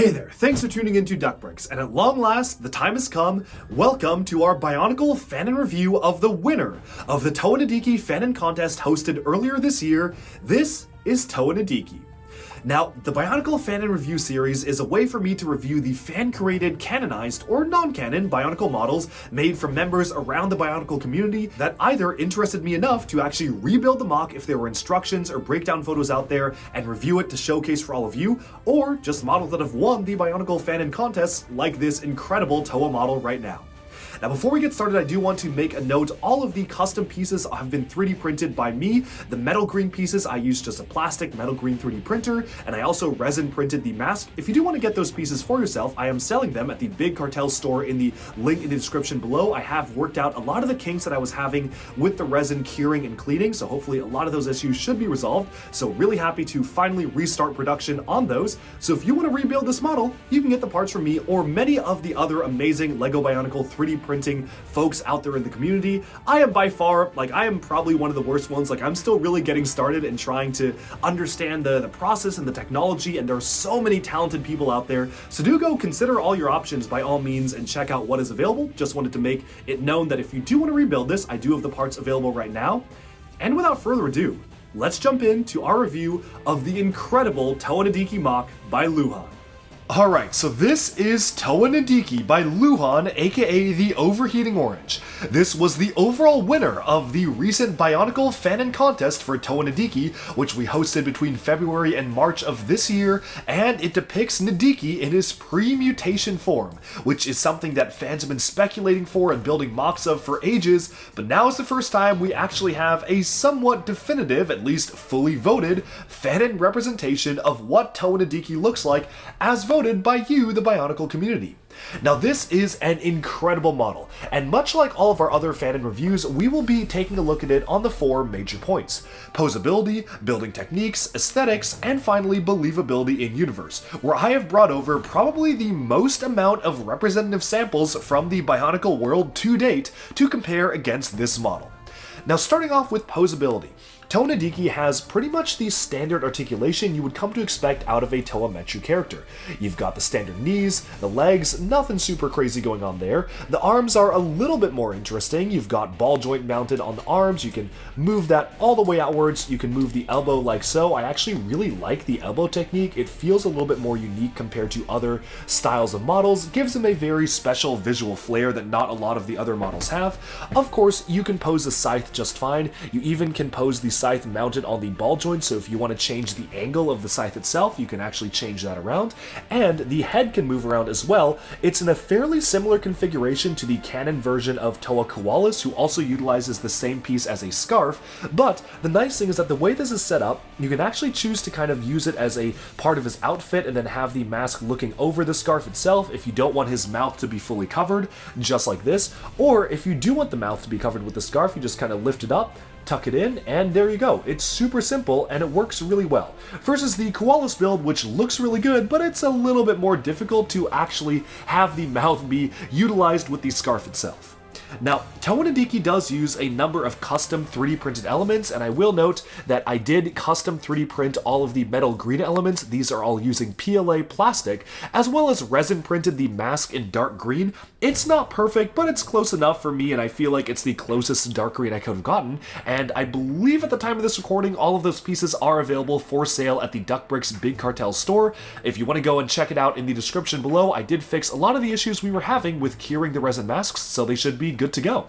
Hey there, thanks for tuning into Duckbricks, and at long last, the time has come. Welcome to our Bionicle Fanon review of the winner of the Toa Nidhiki Fanon contest hosted earlier this year. This is Toa Nidhiki. Now, the Bionicle Fanon review series is a way for me to review the fan-created, canonized, or non-canon Bionicle models made from members around the Bionicle community that either interested me enough to actually rebuild the mock if there were instructions or breakdown photos out there and review it to showcase for all of you, or just models that have won the Bionicle Fanon contests like this incredible Toa model right now. Now, before we get started, I do want to make a note. All of the custom pieces have been 3D printed by me. The metal green pieces, I used just a plastic metal green 3D printer, and I also resin printed the mask. If you do want to get those pieces for yourself, I am selling them at the Big Cartel store in the link in the description below. I have worked out a lot of the kinks that I was having with the resin curing and cleaning, so hopefully a lot of those issues should be resolved. So really happy to finally restart production on those. So if you want to rebuild this model, you can get the parts from me or many of the other amazing LEGO Bionicle 3D printing folks out there in the community. I am by far, I am probably one of the worst ones. I'm still really getting started and trying to understand the process and the technology, and there are so many talented people out there. So do go consider all your options by all means and check out what is available. Just wanted to make it known that if you do want to rebuild this, I do have the parts available right now. And without further ado, let's jump into our review of the incredible Toa Nidhiki mock by Luhan. Alright, so this is Toa Nidhiki by Luhan, aka TheOverheatingOrange. This was the overall winner of the recent Bionicle Fanon contest for Toa Nidhiki, which we hosted between February and March of this year, and it depicts Nidhiki in his pre-mutation form, which is something that fans have been speculating for and building mocks of for ages, but now is the first time we actually have a somewhat definitive, at least fully voted, Fanon representation of what Toa Nidhiki looks like as voted by you, the Bionicle community. Now this is an incredible model, and much like all of our other Fanon reviews, we will be taking a look at it on the 4 major points: posability, building techniques, aesthetics, and finally believability in universe, where I have brought over probably the most amount of representative samples from the Bionicle world to date to compare against this model. Now starting off with posability. Toa Nidhiki has pretty much the standard articulation you would come to expect out of a Toa Mechu character. You've got the standard knees, the legs, nothing super crazy going on there. The arms are a little bit more interesting. You've got ball joint mounted on the arms. You can move that all the way outwards. You can move the elbow like so. I actually really like the elbow technique. It feels a little bit more unique compared to other styles of models. It gives them a very special visual flair that not a lot of the other models have. Of course, you can pose the scythe just fine. You even can pose the scythe mounted on the ball joint, so if you want to change the angle of the scythe itself, you can actually change that around, and the head can move around as well. It's in a fairly similar configuration to the canon version of Toa Koalas, who also utilizes the same piece as a scarf, but the nice thing is that the way this is set up, you can actually choose to kind of use it as a part of his outfit and then have the mask looking over the scarf itself if you don't want his mouth to be fully covered, just like this, or if you do want the mouth to be covered with the scarf, you just kind of lift it up, tuck it in, and there you go. It's super simple, and it works really well. Versus the Koalas build, which looks really good, but it's a little bit more difficult to actually have the mouth be utilized with the scarf itself. Now, Toa Nidhiki does use a number of custom 3D printed elements, and I will note that I did custom 3D print all of the metal green elements. These are all using PLA plastic, as well as resin printed the mask in dark green. It's not perfect, but it's close enough for me, and I feel like it's the closest dark green I could have gotten, and I believe at the time of this recording, all of those pieces are available for sale at the Duckbricks Big Cartel store. If you want to go and check it out in the description below, I did fix a lot of the issues we were having with curing the resin masks, so they should be good to go.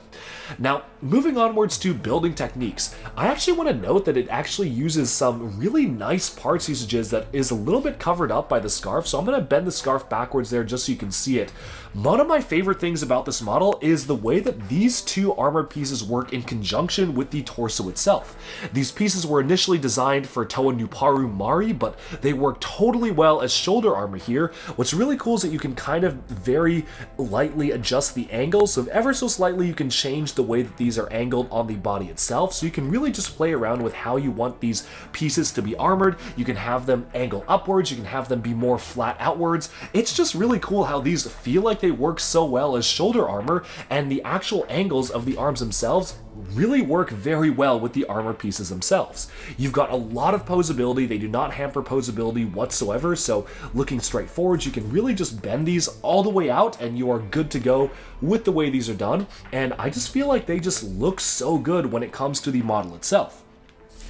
Now, moving onwards to building techniques, I actually want to note that it actually uses some really nice parts usages that is a little bit covered up by the scarf, so I'm going to bend the scarf backwards there just so you can see it. One of my favorite things about this model is the way that these 2 armored pieces work in conjunction with the torso itself. These pieces were initially designed for Toa Nuparu Mari, but they work totally well as shoulder armor here. What's really cool is that you can kind of very lightly adjust the angle, so ever so slightly you can change the way that these are angled on the body itself, so you can really just play around with how you want these pieces to be armored. You can have them angle upwards, you can have them be more flat outwards. It's just really cool how these feel like they work so well as shoulder armor, and the actual angles of the arms themselves really work very well with the armor pieces themselves. You've got a lot of posability, they do not hamper posability whatsoever, so looking straight forward, you can really just bend these all the way out and you are good to go with the way these are done, and I just feel like they just look so good when it comes to the model itself.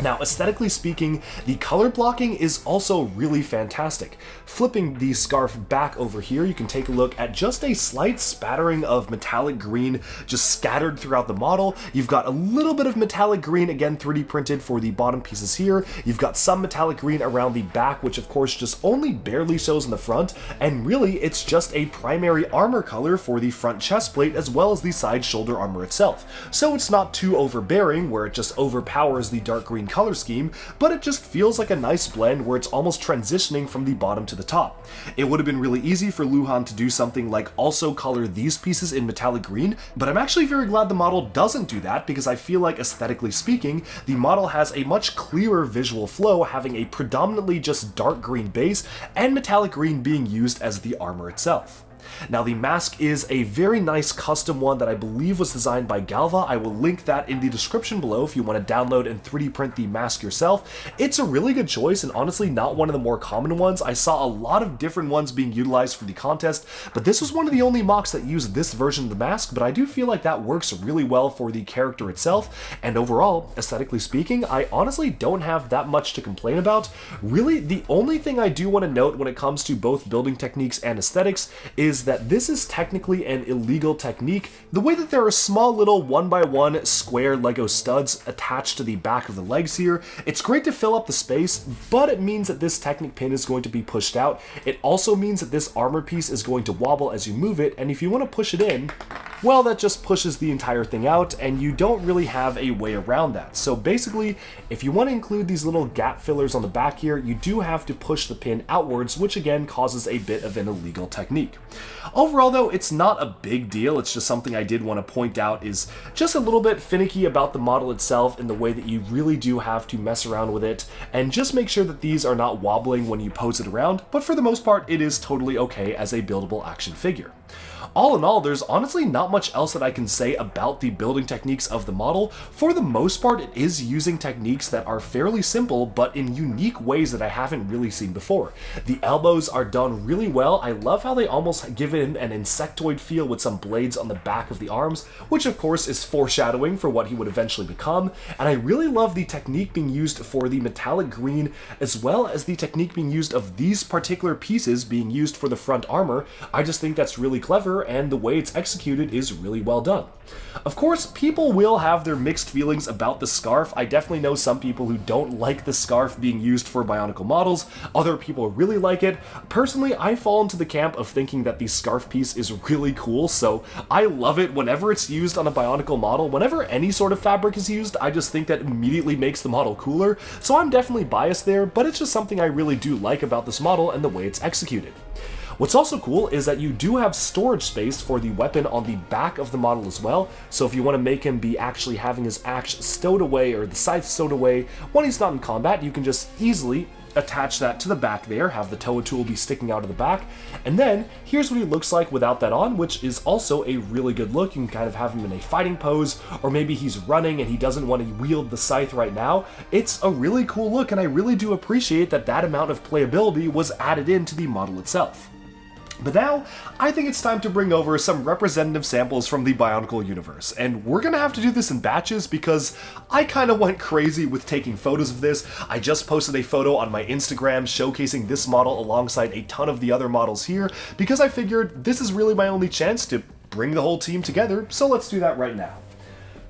Now, aesthetically speaking, the color blocking is also really fantastic. Flipping the scarf back over here, you can take a look at just a slight spattering of metallic green just scattered throughout the model. You've got a little bit of metallic green, again 3D printed for the bottom pieces here. You've got some metallic green around the back, which of course just only barely shows in the front, and really it's just a primary armor color for the front chest plate as well as the side shoulder armor itself. So it's not too overbearing where it just overpowers the dark green color scheme, but it just feels like a nice blend where it's almost transitioning from the bottom to the top. It would have been really easy for Luhan to do something like also color these pieces in metallic green, but I'm actually very glad the model doesn't do that because I feel like aesthetically speaking, the model has a much clearer visual flow, having a predominantly just dark green base and metallic green being used as the armor itself. Now, the mask is a very nice custom one that I believe was designed by Galva. I will link that in the description below if you want to download and 3D print the mask yourself. It's a really good choice and honestly not one of the more common ones. I saw a lot of different ones being utilized for the contest, but this was one of the only mocks that used this version of the mask, but I do feel like that works really well for the character itself, and overall, aesthetically speaking, I honestly don't have that much to complain about. Really, the only thing I do want to note when it comes to both building techniques and aesthetics is that this is technically an illegal technique. The way that there are small little 1x1 square Lego studs attached to the back of the legs here, it's great to fill up the space, but it means that this Technic pin is going to be pushed out. It also means that this armor piece is going to wobble as you move it, and if you want to push it in, well, that just pushes the entire thing out, and you don't really have a way around that. So basically, if you want to include these little gap fillers on the back here, you do have to push the pin outwards, which again causes a bit of an illegal technique. Overall though, it's not a big deal, it's just something I did want to point out is just a little bit finicky about the model itself in the way that you really do have to mess around with it, and just make sure that these are not wobbling when you pose it around, but for the most part, it is totally okay as a buildable action figure. All in all, there's honestly not much else that I can say about the building techniques of the model. For the most part, it is using techniques that are fairly simple, but in unique ways that I haven't really seen before. The elbows are done really well. I love how they almost give it an insectoid feel with some blades on the back of the arms, which of course is foreshadowing for what he would eventually become. And I really love the technique being used for the metallic green, as well as the technique being used of these particular pieces being used for the front armor. I just think that's really clever, and the way it's executed is really well done. Of course, people will have their mixed feelings about the scarf. I definitely know some people who don't like the scarf being used for Bionicle models. Other people really like it. Personally, I fall into the camp of thinking that the scarf piece is really cool, so I love it whenever it's used on a Bionicle model. Whenever any sort of fabric is used, I just think that immediately makes the model cooler, so I'm definitely biased there, but it's just something I really do like about this model and the way it's executed. What's also cool is that you do have storage space for the weapon on the back of the model as well, so if you want to make him be actually having his axe stowed away or the scythe stowed away when he's not in combat, you can just easily attach that to the back there, have the Toa tool be sticking out of the back, and then here's what he looks like without that on, which is also a really good look. You can kind of have him in a fighting pose, or maybe he's running and he doesn't want to wield the scythe right now. It's a really cool look, and I really do appreciate that that amount of playability was added into the model itself. But now, I think it's time to bring over some representative samples from the Bionicle universe, and we're gonna have to do this in batches because I kinda went crazy with taking photos of this. I just posted a photo on my Instagram showcasing this model alongside a ton of the other models here because I figured this is really my only chance to bring the whole team together, so let's do that right now.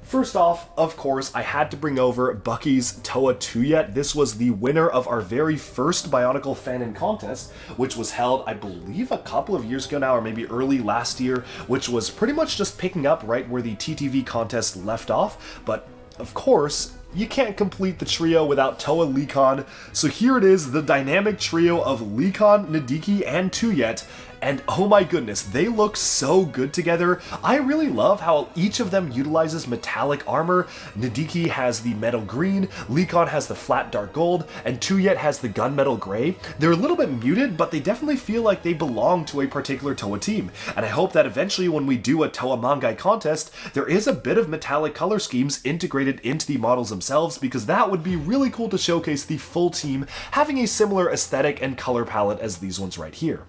First off, of course, I had to bring over Bucky's Toa Tuyet. This was the winner of our very first Bionicle Fanon contest, which was held, I believe, a couple of years ago now, or maybe early last year, which was pretty much just picking up right where the TTV contest left off. But of course, you can't complete the trio without Toa Luhan, so here it is, the dynamic trio of Luhan, Nidhiki, and Tuyet. And oh my goodness, they look so good together. I really love how each of them utilizes metallic armor. Nidhiki has the metal green, Luhan has the flat dark gold, and Tuyet has the gunmetal gray. They're a little bit muted, but they definitely feel like they belong to a particular Toa team. And I hope that eventually when we do a Toa Mangai contest, there is a bit of metallic color schemes integrated into the models themselves, because that would be really cool to showcase the full team having a similar aesthetic and color palette as these ones right here.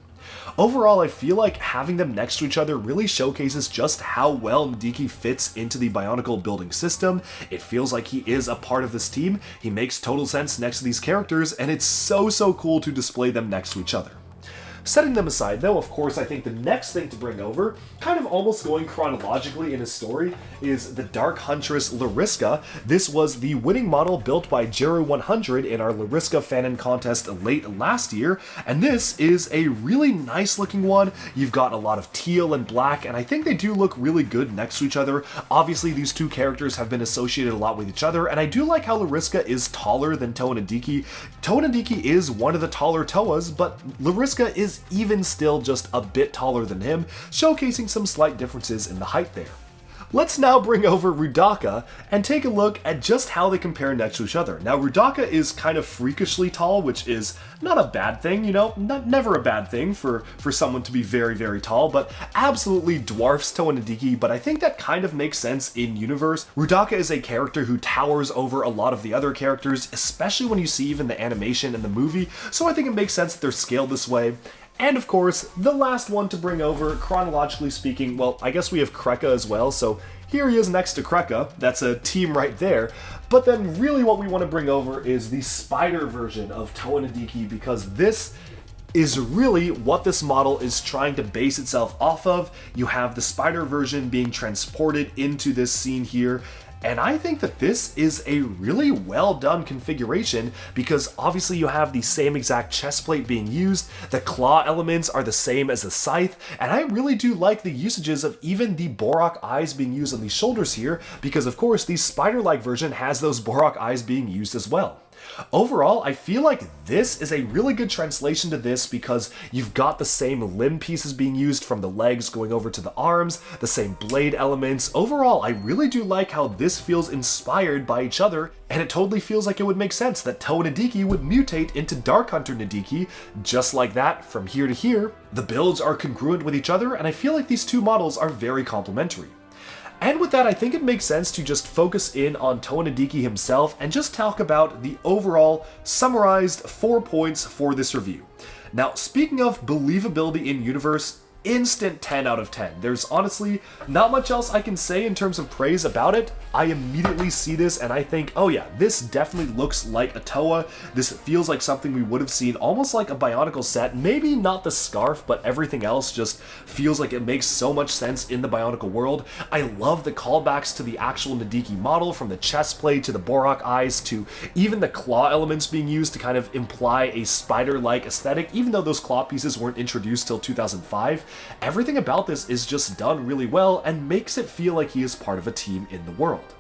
Overall, I feel like having them next to each other really showcases just how well Nidhiki fits into the Bionicle building system. It feels like he is a part of this team, he makes total sense next to these characters, and it's so cool to display them next to each other. Setting them aside though, of course, I think the next thing to bring over, kind of almost going chronologically in his story, is the Dark Huntress Lariska. This was the winning model built by Jeru100 in our Lariska Fanon contest late last year, and this is a really nice looking one. You've got a lot of teal and black, and I think they do look really good next to each other. Obviously, these two characters have been associated a lot with each other, and I do like how Lariska is taller than Toa Nidhiki. Toa Nidhiki is one of the taller Toas, but Lariska is even still just a bit taller than him, showcasing some slight differences in the height there. Let's now bring over Rudaka and take a look at just how they compare next to each other. Now, Rudaka is kind of freakishly tall, which is not a bad thing, you know, never a bad thing for someone to be very tall, but absolutely dwarfs Toa Nidhiki, but I think that kind of makes sense in universe. Rudaka is a character who towers over a lot of the other characters, especially when you see even the animation in the movie, so I think it makes sense that they're scaled this way. And of course, the last one to bring over, chronologically speaking, well, I guess we have Kreka as well, so here he is next to Kreka. That's a team right there. But then really what we want to bring over is the spider version of Toa Nidhiki, because this is really what this model is trying to base itself off of. You have the spider version being transported into this scene here, and I think that this is a really well done configuration, because obviously you have the same exact chest plate being used, the claw elements are the same as the scythe, and I really do like the usages of even the Borak eyes being used on the shoulders here, because of course the spider-like version has those Borak eyes being used as well. Overall, I feel like this is a really good translation to this, because you've got the same limb pieces being used from the legs going over to the arms, the same blade elements. Overall, I really do like how this feels inspired by each other, and it totally feels like it would make sense that Toa Nidhiki would mutate into Dark Hunter Nidhiki, just like that from here to here. The builds are congruent with each other, and I feel like these two models are very complementary. And with that, I think it makes sense to just focus in on Toa Nidhiki himself and just talk about the overall summarized 4 points for this review. Now, speaking of believability in universe, instant 10 out of 10. There's honestly not much else I can say in terms of praise about it. I immediately see this and I think, oh yeah, this definitely looks like a Toa. This feels like something we would have seen, almost like a Bionicle set. Maybe not the scarf, but everything else just feels like it makes so much sense in the Bionicle world. I love the callbacks to the actual Nidhiki model, from the chest plate to the Borak eyes to even the claw elements being used to kind of imply a spider-like aesthetic, even though those claw pieces weren't introduced till 2005. Everything about this is just done really well and makes it feel like he is part of a team in the world.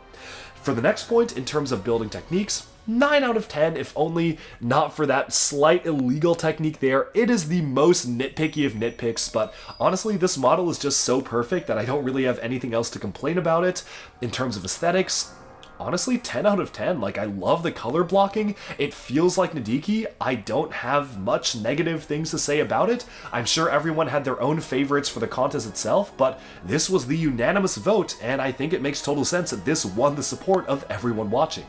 For the next point, in terms of building techniques, 9 out of 10, if only not for that slight illegal technique there. It is the most nitpicky of nitpicks, but honestly, this model is just so perfect that I don't really have anything else to complain about it. In terms of aesthetics, honestly, 10 out of 10. Like, I love the color blocking. It feels like Nidhiki. I don't have much negative things to say about it. I'm sure everyone had their own favorites for the contest itself, but this was the unanimous vote, and I think it makes total sense that this won the support of everyone watching.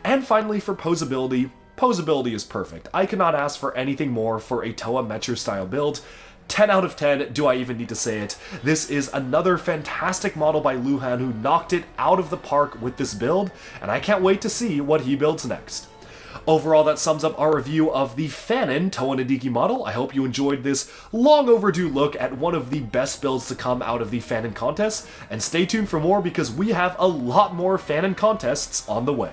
And finally, for posability, posability is perfect. I cannot ask for anything more for a Toa Metro style build. 10 out of 10, do I even need to say it? This is another fantastic model by Luhan, who knocked it out of the park with this build, and I can't wait to see what he builds next. Overall, that sums up our review of the Fanon Toa Nidhiki model. I hope you enjoyed this long overdue look at one of the best builds to come out of the Fanon contest, and stay tuned for more because we have a lot more Fanon contests on the way.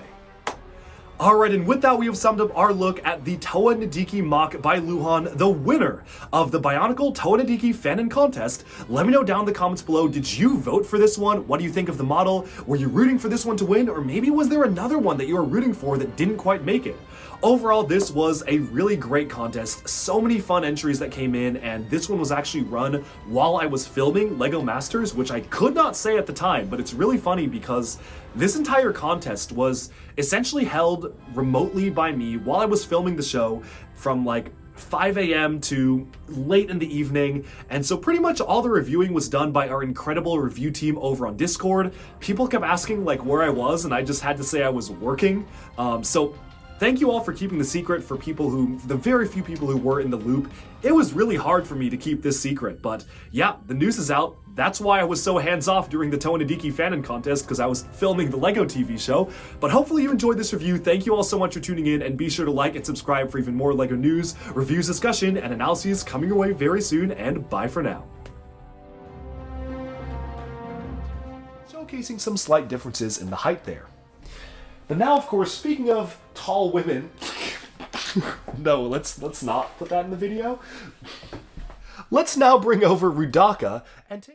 Alright, and with that, we have summed up our look at the Toa Nidhiki mock by Luhan, the winner of the Bionicle Toa Nidhiki Fanon contest. Let me know down in the comments below, did you vote for this one? What do you think of the model? Were you rooting for this one to win? Or maybe was there another one that you were rooting for that didn't quite make it? Overall, this was a really great contest. So many fun entries that came in, and this one was actually run while I was filming LEGO Masters, which I could not say at the time, but it's really funny because this entire contest was essentially held remotely by me while I was filming the show from like 5 a.m. to late in the evening, and so pretty much all the reviewing was done by our incredible review team over on Discord. People kept asking like where I was, and I just had to say I was working. So thank you all for keeping the secret for people who, the very few people who were in the loop. It was really hard for me to keep this secret, but yeah, the news is out. That's why I was so hands-off during the Toa Nidhiki Fanon contest, because I was filming the LEGO TV show. But hopefully you enjoyed this review. Thank you all so much for tuning in, and be sure to like and subscribe for even more LEGO news, reviews, discussion, and analyses coming your way very soon, and bye for now. Showcasing some slight differences in the height there. But now, of course, speaking of tall women, no, let's not put that in the video. Let's now bring over Rudaka and take